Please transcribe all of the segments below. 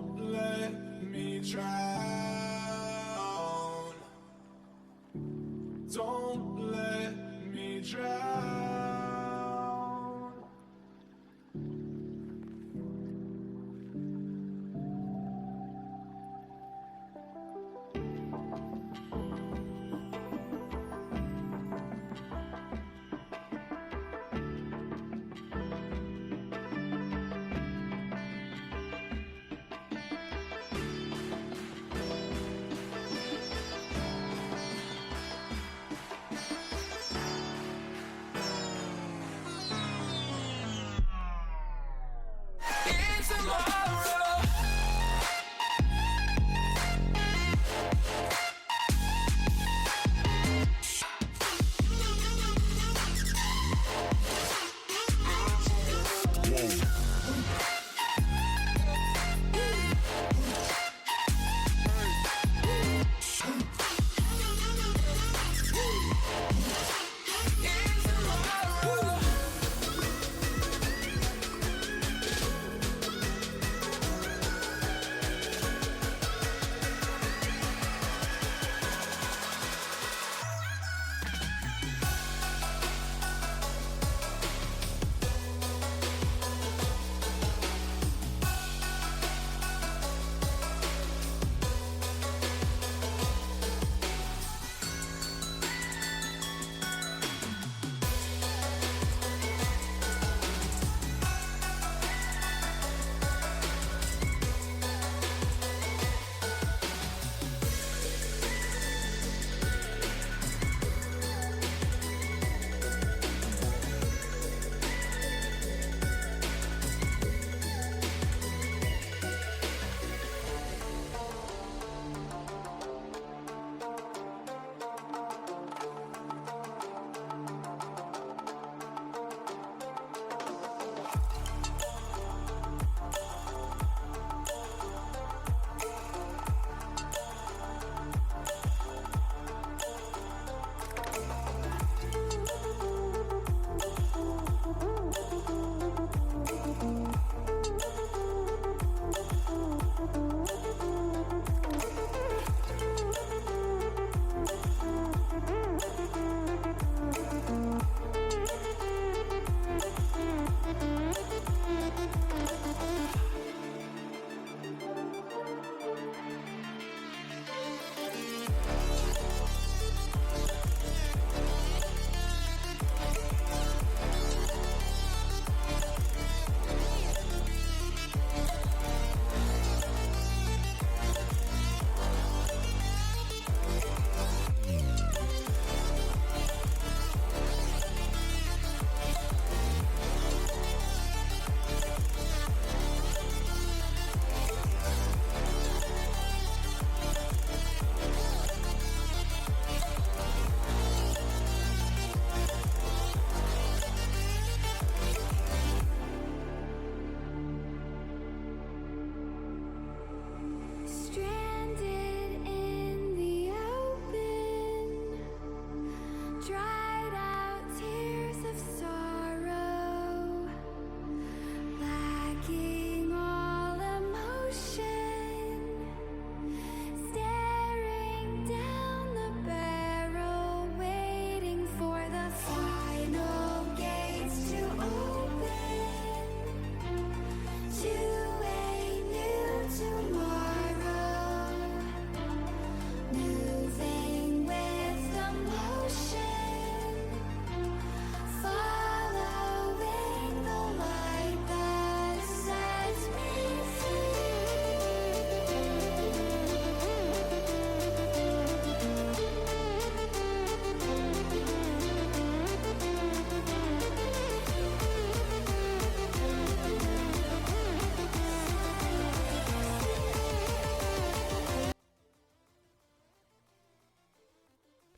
Don't let me drown. Don't let me drown.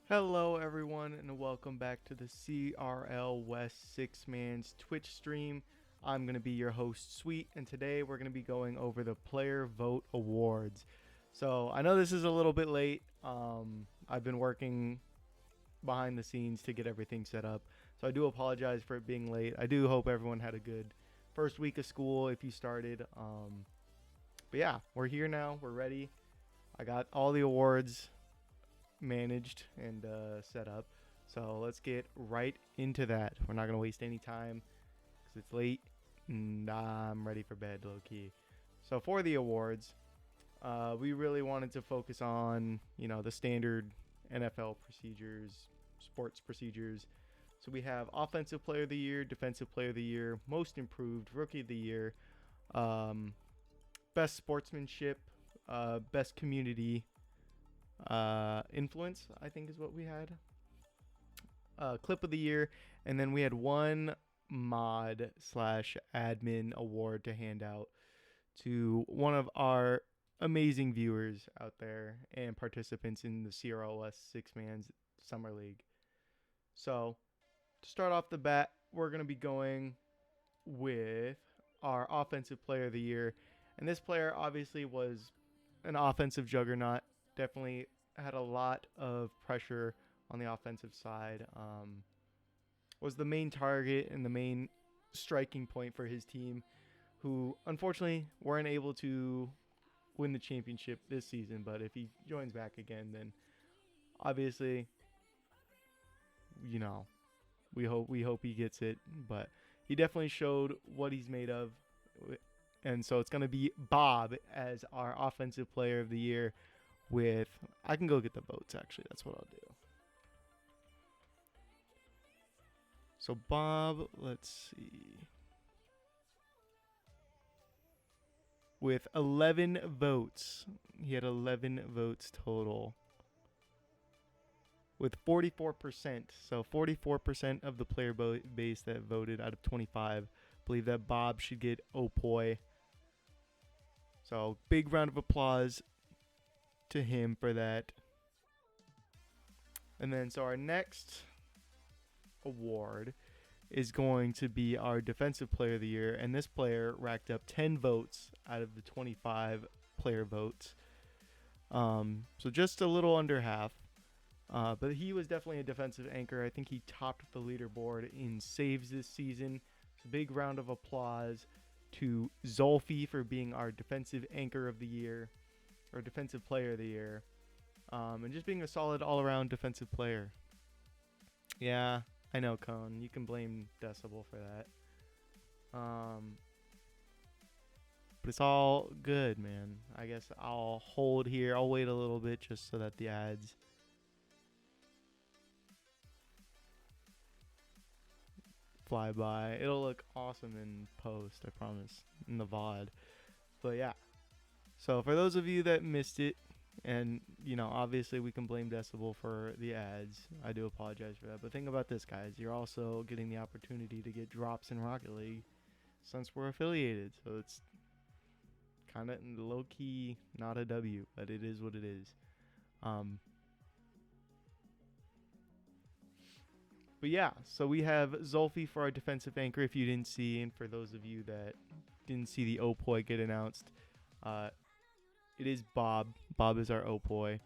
Hello everyone and welcome back to the CRL West 6-Man's Twitch stream. I'm going to be your host Sweet, and today we're going to be going over the Player Vote Awards. So I know this is a little bit late. I've been working behind the scenes to get everything set up, so I do apologize for it being late. I do hope everyone had a good first week of school if you started. But yeah, we're here now. We're ready. I got all the awards managed and set up. So let's get right into that. We're not going to waste any time because it's late and I'm ready for bed, low key. So for the awards, we really wanted to focus on, the standard NFL procedures, sports procedures. So we have Offensive Player of the Year, Defensive Player of the Year, Most Improved, Rookie of the Year, Best Sportsmanship, Best Community Influence, I think is what we had. Clip of the Year, and then we had one mod slash admin award to hand out to one of our amazing viewers out there and participants in the CRL Six Man's Summer League. So to start off the bat, we're going to be going with our Offensive Player of the Year. And this player obviously was an offensive juggernaut. Definitely had a lot of pressure on the offensive side. Was the main target and the main striking point for his team, who unfortunately weren't able to win the championship this season. But if he joins back again, then obviously, we hope he gets it. But he definitely showed what he's made of. And so it's going to be Bob as our Offensive Player of the Year with, I can go get the votes actually. That's what I'll do. So Bob, let's see. With 11 votes. He had 11 votes total. With 44%. So 44% of the player base that voted out of 25 believe that Bob should get Opoi. So big round of applause to him for that. And then so our next award is going to be our Defensive Player of the Year, and this player racked up 10 votes out of the 25 player votes. So just a little under half. But he was definitely a defensive anchor. I think he topped the leaderboard in saves this season. So big round of applause to Zolfi for being our defensive anchor of the year, or defensive player of the year, and just being a solid all-around defensive player. Yeah, I know, Cone. You can blame Decibel for that. But it's all good, man. I guess I'll hold here. I'll wait a little bit just so that the ads fly by. It'll look awesome in post, I promise, in the VOD. But yeah. So for those of you that missed it, and obviously we can blame Decibel for the ads. I do apologize for that. But think about this, guys. You're also getting the opportunity to get drops in Rocket League since we're affiliated. So it's kind of low key not a W, but it is what it is. But yeah, so we have Zolfi for our defensive anchor, if you didn't see, and for those of you that didn't see the Opoi get announced, it is Bob. Bob is our Opoi.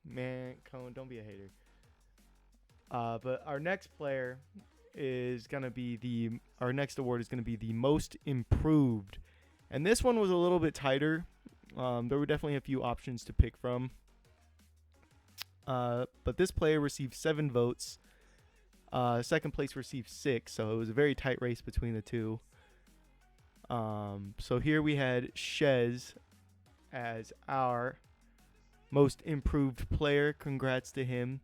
Man, Cone, don't be a hater. But our next player is going to be our next award is going to be the Most Improved. And this one was a little bit tighter. There were definitely a few options to pick from. But this player received 7 votes. Second place received 6, so it was a very tight race between the two. So here we had Shez as our Most Improved player. Congrats to him,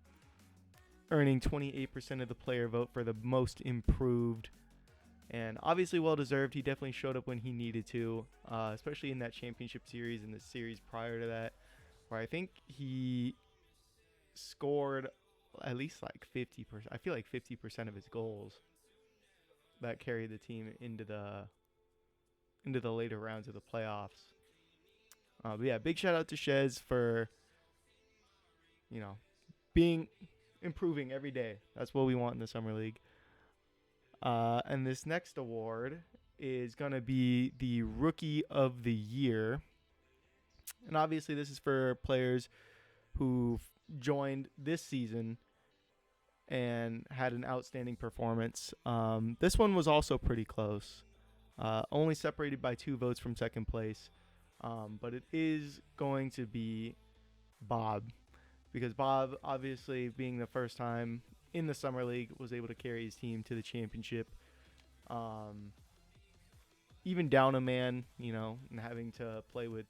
earning 28% of the player vote for the Most Improved. And obviously well deserved. He definitely showed up when he needed to, especially in that championship series and the series prior to that, where I think he scored at least like 50%. I feel like 50% of his goals that carried the team into the later rounds of the playoffs. But yeah, big shout out to Shez for improving every day. That's what we want in the Summer League. And this next award is going to be the Rookie of the Year. And obviously this is for players who joined this season and had an outstanding performance. This one was also pretty close. Only separated by 2 votes from second place. But it is going to be Bob, because Bob, obviously being the first time in the summer league, was able to carry his team to the championship. Um, Even down a man, and having to play with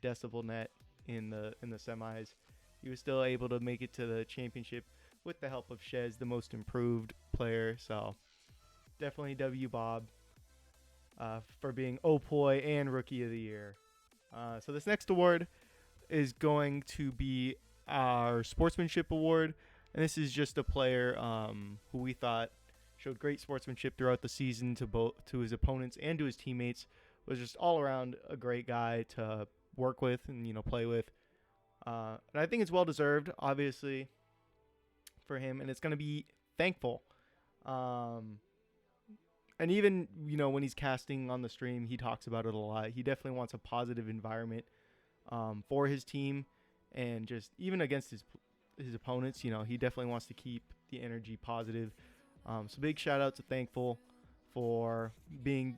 Decibel Net in the semis, he was still able to make it to the championship with the help of Shez, the most improved player. So definitely W Bob for being Opoi and Rookie of the Year. So this next award is going to be our Sportsmanship Award, and this is just a player who we thought showed great sportsmanship throughout the season to his opponents and to his teammates. Was just all around a great guy to work with and play with, and I think it's well deserved, obviously, for him, and it's going to be Thankful. And even when he's casting on the stream, he talks about it a lot. He definitely wants a positive environment for his team, and just even against his opponents, he definitely wants to keep the energy positive. So big shout out to Thankful for being,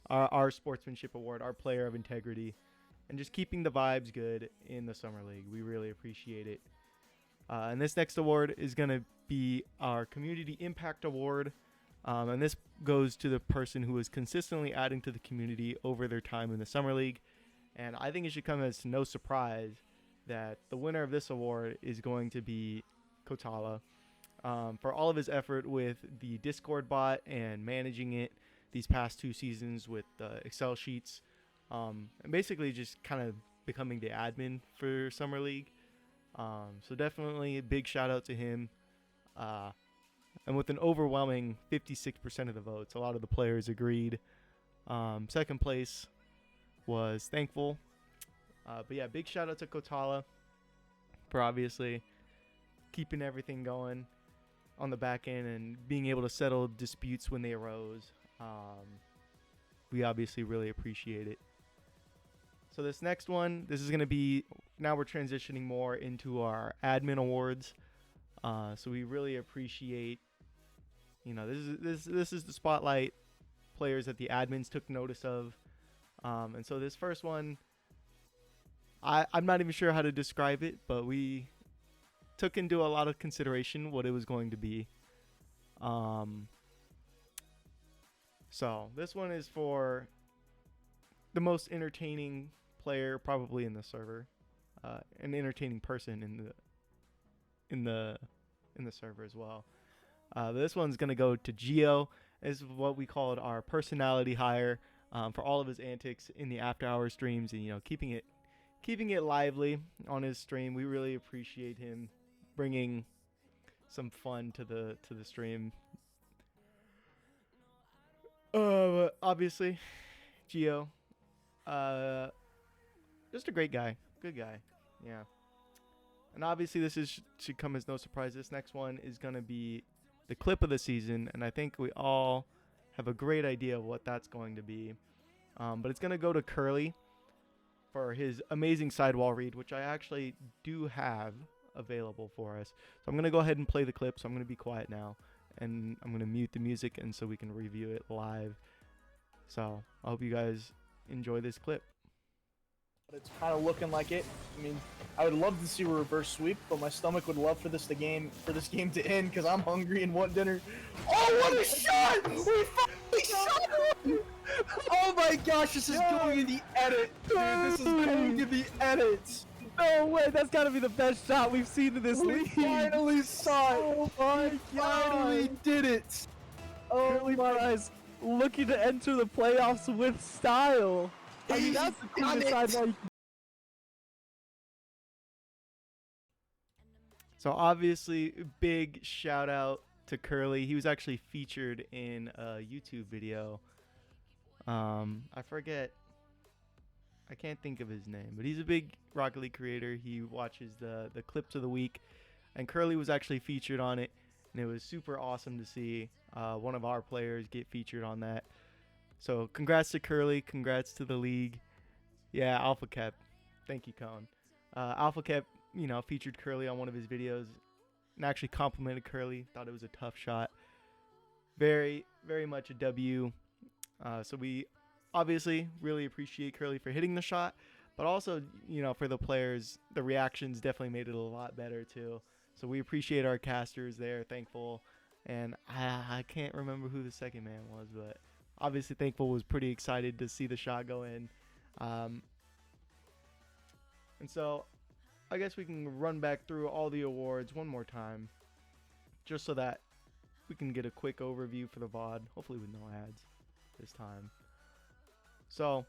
our Sportsmanship Award, our player of integrity, and just keeping the vibes good in the Summer League. We really appreciate it. And this next award is going to be our Community Impact Award. And this goes to the person who is consistently adding to the community over their time in the Summer League. And I think it should come as no surprise that the winner of this award is going to be Kotala. For all of his effort with the Discord bot and managing it these past 2 seasons with the Excel sheets, and basically just kind of becoming the admin for Summer League. So definitely a big shout out to him. And with an overwhelming 56% of the votes, a lot of the players agreed. Second place was Thankful. But yeah, big shout out to Kotala for obviously keeping everything going on the back end and being able to settle disputes when they arose. We obviously really appreciate it. So this next one, this is going to be, now we're transitioning more into our admin awards. So we really appreciate, this is the spotlight players that the admins took notice of. And so this first one, I'm not even sure how to describe it, but we took into a lot of consideration what it was going to be. So this one is for the most entertaining player probably in the server, an entertaining person in the server as well. This one's gonna go to Geo. This is what we called our personality hire, for all of his antics in the after hour streams and keeping it lively on his stream. We really appreciate him bringing some fun to the stream. Obviously, Geo, just a great guy, good guy, yeah. And obviously, this should come as no surprise. This next one is gonna be the clip of the season, and I think we all have a great idea of what that's going to be. But it's gonna go to Curly for his amazing sidewall read, which I actually do have available for us. So I'm gonna go ahead and play the clip. So I'm gonna be quiet now, and I'm gonna mute the music, and so we can review it live. So I hope you guys enjoy this clip. It's kind of looking like it. I mean, I would love to see a reverse sweep, but my stomach would love for this game to end because I'm hungry and want dinner. Oh, what a shot! We finally shot him! Oh my gosh, this is going in the edit, dude. This is going to the edit. No way, that's gotta be the best shot we've seen in this We league. finally saw it. Oh my Finally god. did it. Oh my guys, looking to enter the playoffs with style. I mean, that's the Done coolest it. sidewall you can. So obviously, big shout out to Curly. He was actually featured in a YouTube video. I forget. I can't think of his name, but he's a big Rocket League creator. He watches the clips of the week, and Curly was actually featured on it, and it was super awesome to see one of our players get featured on that. So congrats to Curly, congrats to the league. Yeah, Alpha Cap. Thank you, Cone. Alpha Cap, featured Curly on one of his videos and actually complimented Curly. Thought it was a tough shot. Very, very much a W. So we obviously, really appreciate Curly for hitting the shot, but also, for the players, the reactions definitely made it a lot better too. So we appreciate our casters there, thankful. And I can't remember who the second man was, but obviously Thankful was pretty excited to see the shot go in. And so I guess we can run back through all the awards one more time, just so that we can get a quick overview for the VOD, hopefully with no ads this time. So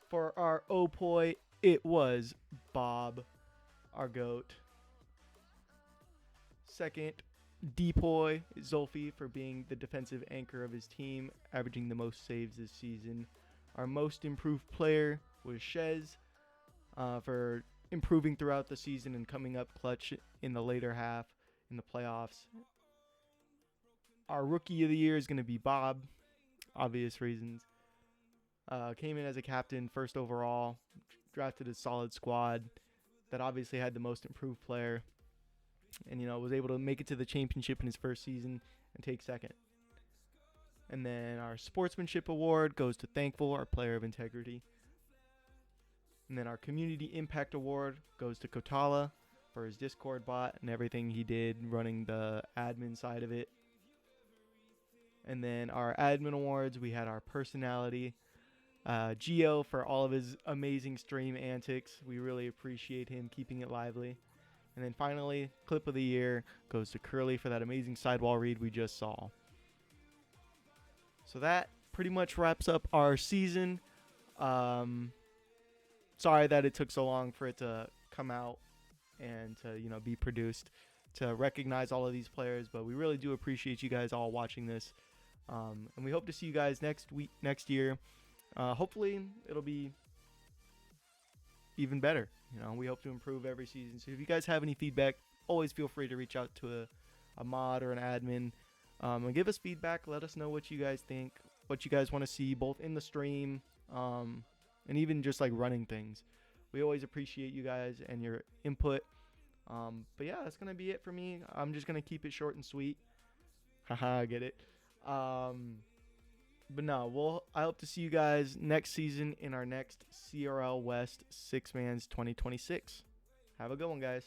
for our Opoi, it was Bob, our GOAT. Second, Depoy Zolfi for being the defensive anchor of his team, averaging the most saves this season. Our most improved player was Shez for improving throughout the season and coming up clutch in the later half in the playoffs. Our rookie of the year is going to be Bob, obvious reasons. Came in as a captain, first overall, drafted a solid squad that obviously had the most improved player. And, was able to make it to the championship in his first season and take second. And then our sportsmanship award goes to Thankful, our player of integrity. And then our community impact award goes to Kotala for his Discord bot and everything he did running the admin side of it. And then our admin awards, we had our personality, Gio for all of his amazing stream antics. We really appreciate him keeping it lively. And then finally, clip of the year goes to Curly for that amazing sidewall read we just saw. So that pretty much wraps up our season. Sorry that it took so long for it to come out and to, be produced to recognize all of these players, but we really do appreciate you guys all watching this. And we hope to see you guys next year. Hopefully it'll be even better. We hope to improve every season. So if you guys have any feedback, always feel free to reach out to a mod or an admin and give us feedback. Let us know what you guys think, what you guys want to see both in the stream and even just like running things. We always appreciate you guys and your input. But yeah, that's going to be it for me. I'm just going to keep it short and sweet. Haha, I get it. But no, I hope to see you guys next season in our next CRL West 6 Mans 2026. Have a good one, guys.